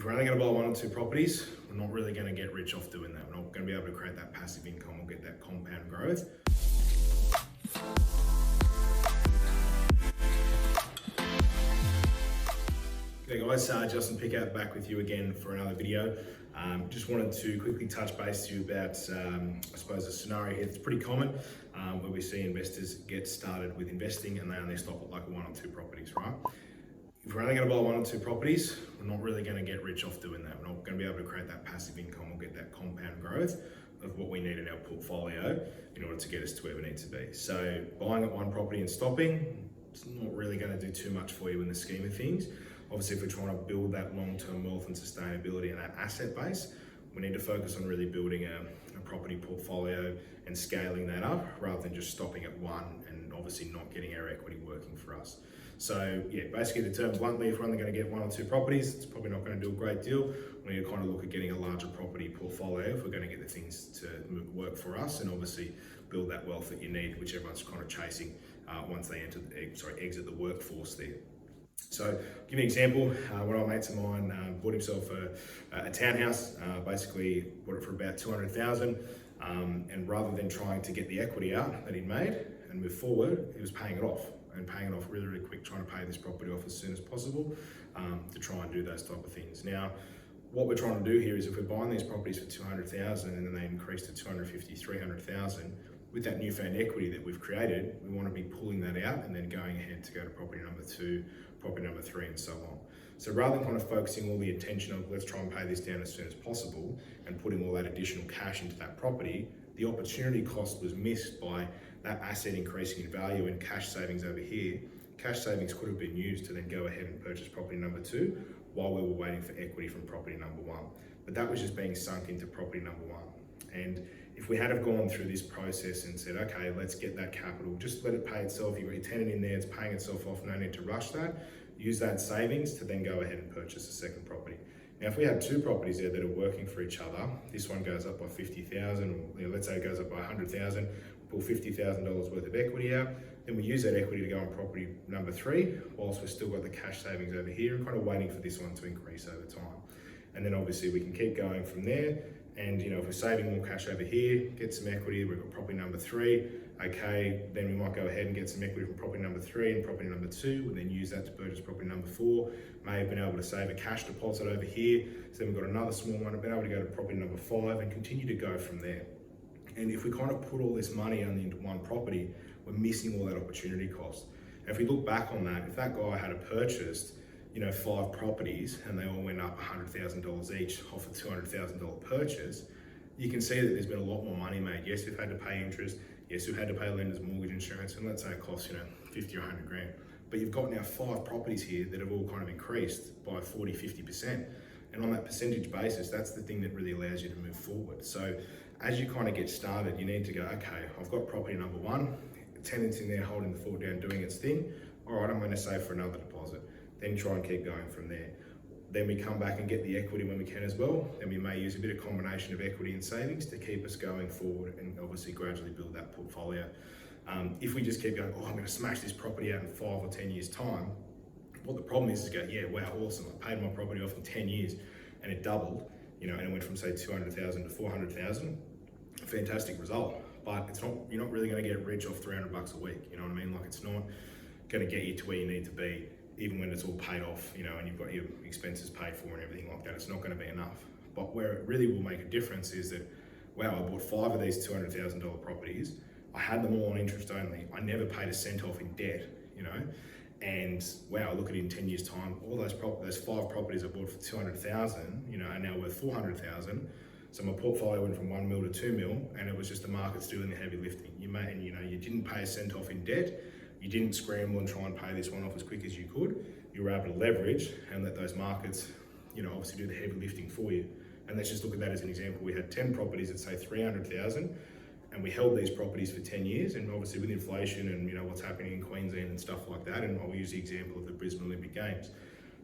we're only going to buy one or two properties, we're not really going to get rich off doing that. We're not going to be able to create that passive income or get that compound growth. Hey guys, Justin Pickett back with you again for another video. Just wanted to quickly touch base to you about, I suppose, a scenario here that's pretty common, where we see investors get started with investing and they only stop at like one or two properties, right? If we're only going to buy one or two properties, we're not really going to get rich off doing that. We're not going to be able to create that passive income or get that compound growth of what we need in our portfolio in order to get us to where we need to be. So buying at one property and stopping, it's not really going to do too much for you in the scheme of things. Obviously, if we're trying to build that long-term wealth and sustainability and that asset base, we need to focus on really building a property portfolio and scaling that up rather than just stopping at one and obviously not getting our equity working for us. So yeah, basically the term bluntly, if we're only going to get one or two properties, it's probably not going to do a great deal. We need to kind of look at getting a larger property portfolio if we're going to get the things to work for us and obviously build that wealth that you need, which everyone's kind of chasing once they exit the workforce there. So, give you an example. One of my mates of mine bought himself a townhouse. Basically, bought it for about $200,000, and rather than trying to get the equity out that he'd made and move forward, he was paying it off really, really quick, trying to pay this property off as soon as possible to try and do those type of things. Now, what we're trying to do here is if we're buying these properties for $200,000 and then they increase to $250,000, $300,000. With that newfound equity that we've created, we want to be pulling that out and then going ahead to go to property number 2, property number 3, and so on. So rather than kind of focusing all the attention on let's try and pay this down as soon as possible and putting all that additional cash into that property, the opportunity cost was missed by that asset increasing in value and cash savings over here. Cash savings could have been used to then go ahead and purchase property number 2 while we were waiting for equity from property number 1. But that was just being sunk into property number 1. And if we had have gone through this process and said, okay, let's get that capital, just let it pay itself, you've got your tenant in there, it's paying itself off, no need to rush that, use that savings to then go ahead and purchase a second property. Now, if we had two properties there that are working for each other, this one goes up by $50,000, or let's say it goes up by $100,000, pull $50,000 worth of equity out, then we use that equity to go on property number 3, whilst we've still got the cash savings over here and kind of waiting for this one to increase over time. And then obviously we can keep going from there. And if we're saving more cash over here, get some equity, we've got property number 3, okay, then we might go ahead and get some equity from property number 3 and property number 2, and then use that to purchase property number 4. May have been able to save a cash deposit over here, so then we've got another small one, been able to go to property number 5 and continue to go from there. And if we kind of put all this money only into one property, we're missing all that opportunity cost. And if we look back on that, if that guy had purchased 5 properties and they all went up $100,000 each off a $200,000 purchase, you can see that there's been a lot more money made. Yes, we've had to pay interest. Yes, we've had to pay lenders mortgage insurance, and let's say it costs 50 or 100 grand. But you've got now 5 properties here that have all kind of increased by 40, 50%. And on that percentage basis, that's the thing that really allows you to move forward. So as you kind of get started, you need to go, okay, I've got property number 1, tenant's in there holding the fort down, doing its thing. All right, I'm going to save for another deposit. Then try and keep going from there. Then we come back and get the equity when we can as well. Then we may use a bit of combination of equity and savings to keep us going forward and obviously gradually build that portfolio. If we just keep going, I'm going to smash this property out in 5 or 10 years time, what the problem is go, yeah, wow, awesome, I paid my property off in 10 years and it doubled, and it went from say 200,000 to 400,000, fantastic result. But it's not, you're not really going to get rich off $300 a week, you know what I mean? Like, it's not going to get you to where you need to be, even when it's all paid off, and you've got your expenses paid for and everything like that. It's not going to be enough. But where it really will make a difference is that, wow, I bought 5 of these $200,000 properties. I had them all on interest only. I never paid a cent off in debt, and wow, look at it in 10 years time, all those 5 properties I bought for 200,000, are now worth 400,000. So my portfolio went from 1 mil to 2 mil, and it was just the markets doing the heavy lifting. You didn't pay a cent off in debt. You didn't scramble and try and pay this one off as quick as you could. You were able to leverage and let those markets, obviously do the heavy lifting for you. And let's just look at that as an example. We had 10 properties at say 300,000, and we held these properties for 10 years. And obviously with inflation and what's happening in Queensland and stuff like that, and I'll use the example of the Brisbane Olympic Games,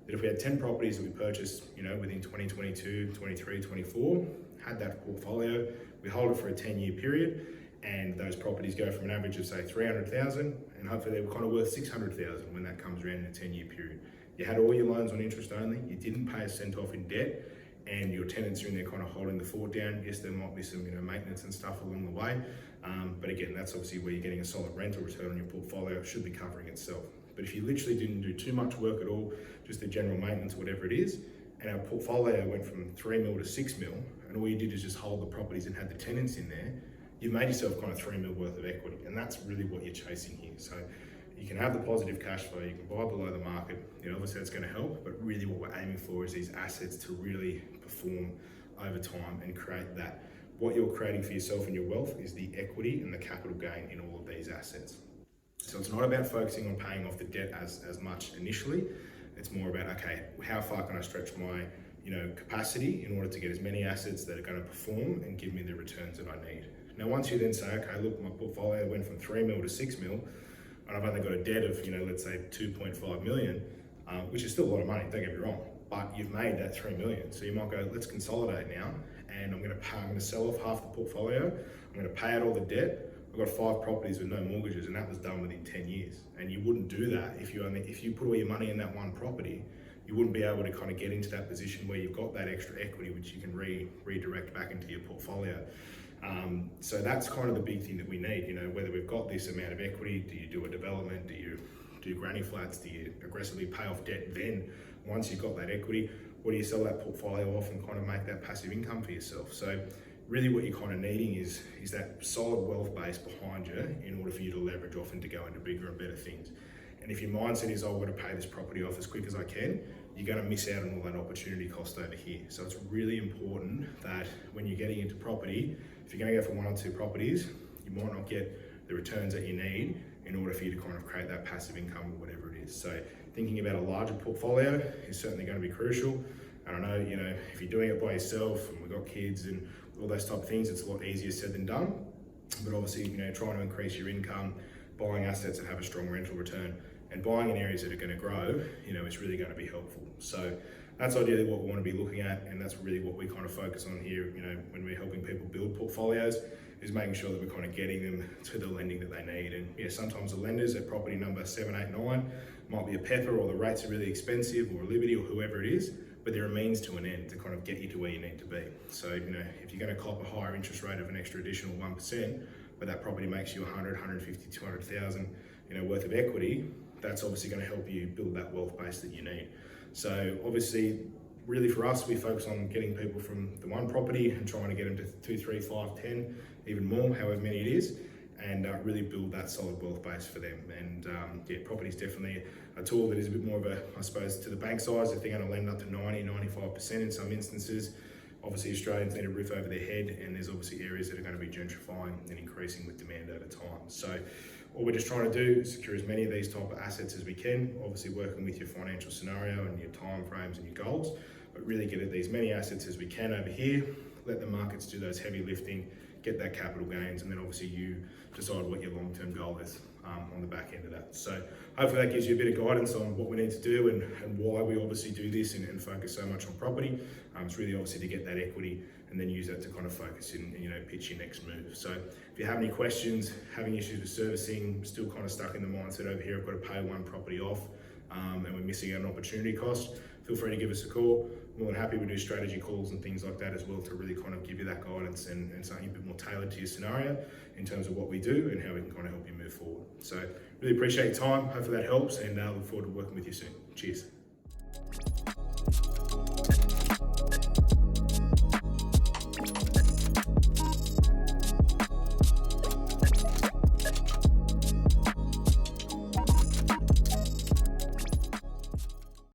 that if we had 10 properties that we purchased, within 2022, 23, 24, had that portfolio, we hold it for a 10-year period, and those properties go from an average of say 300,000, and hopefully they were kind of worth 600,000 when that comes around in a 10-year period. you had all your loans on interest only, you didn't pay a cent off in debt, and your tenants are in there kind of holding the fort down. Yes, there might be some maintenance and stuff along the way, but again, that's obviously where you're getting a solid rental return on your portfolio. It should be covering itself. But if you literally didn't do too much work at all, just the general maintenance, whatever it is, and our portfolio went from 3 mil to 6 mil, and all you did is just hold the properties and had the tenants in there, you've made yourself kind of 3 mil worth of equity, and that's really what you're chasing here. So you can have the positive cash flow, you can buy below the market, obviously that's going to help, but really what we're aiming for is these assets to really perform over time and create that. What you're creating for yourself and your wealth is the equity and the capital gain in all of these assets. So it's not about focusing on paying off the debt as much initially. It's more about, okay, how far can I stretch my capacity in order to get as many assets that are going to perform and give me the returns that I need. Now, once you then say, okay, look, my portfolio went from 3 mil to 6 mil, and I've only got a debt of, let's say 2.5 million, which is still a lot of money, don't get me wrong, but you've made that 3 million. So you might go, let's consolidate now, and I'm going to sell off half the portfolio, I'm going to pay out all the debt. I've got 5 properties with no mortgages, and that was done within 10 years. And you wouldn't do that if you put all your money in that one property. You wouldn't be able to kind of get into that position where you've got that extra equity, which you can redirect back into your portfolio. So that's kind of the big thing that we need. Whether we've got this amount of equity, do you do a development? Do you do granny flats? Do you aggressively pay off debt? Then once you've got that equity, what do you sell that portfolio off and kind of make that passive income for yourself? So really what you're kind of needing is that solid wealth base behind you in order for you to leverage off and to go into bigger and better things. And if your mindset is, I've got to pay this property off as quick as I can, you're going to miss out on all that opportunity cost over here. So it's really important that when you're getting into property, if you're going to go for 1 or 2 properties, you might not get the returns that you need in order for you to kind of create that passive income or whatever it is. So thinking about a larger portfolio is certainly going to be crucial. And I know, if you're doing it by yourself and we've got kids and all those type of things, it's a lot easier said than done. But obviously, trying to increase your income, buying assets that have a strong rental return, and buying in areas that are going to grow, is really going to be helpful. So that's ideally what we want to be looking at, and that's really what we kind of focus on here, when we're helping people build portfolios, is making sure that we're kind of getting them to the lending that they need. And yeah, sometimes the lenders at property number 7, 8, 9 might be a Pepper, or the rates are really expensive, or a Liberty, or whoever it is, but they're a means to an end to kind of get you to where you need to be. So, if you're going to cop a higher interest rate of an extra additional 1%, but that property makes you 100, 150, 200,000, worth of equity, that's obviously going to help you build that wealth base that you need. So obviously, really for us, we focus on getting people from the 1 property and trying to get them to 2, 3, 5, 10, even more, however many it is, and really build that solid wealth base for them. And yeah, property is definitely a tool that is a bit more of a, I suppose, to the bank size, if they're going to lend up to 90, 95% in some instances. Obviously, Australians need a roof over their head, and there's obviously areas that are going to be gentrifying and increasing with demand over time. So all we're just trying to do is secure as many of these type of assets as we can, obviously working with your financial scenario and your time frames and your goals, but really get at these many assets as we can over here, let the markets do those heavy lifting, get that capital gains, and then obviously you decide what your long-term goal is on the back end of that. So hopefully that gives you a bit of guidance on what we need to do and why we obviously do this and focus so much on property. It's really obviously to get that equity and then use that to kind of focus in and pitch your next move. So if you have any questions, having issues with servicing, still kind of stuck in the mindset over here, I've got to pay 1 property off and we're missing out on opportunity cost, feel free to give us a call. More than happy, we do strategy calls and things like that as well to really kind of give you that guidance and something a bit more tailored to your scenario in terms of what we do and how we can kind of help you move forward. So really appreciate your time. Hopefully that helps, and look forward to working with you soon. Cheers.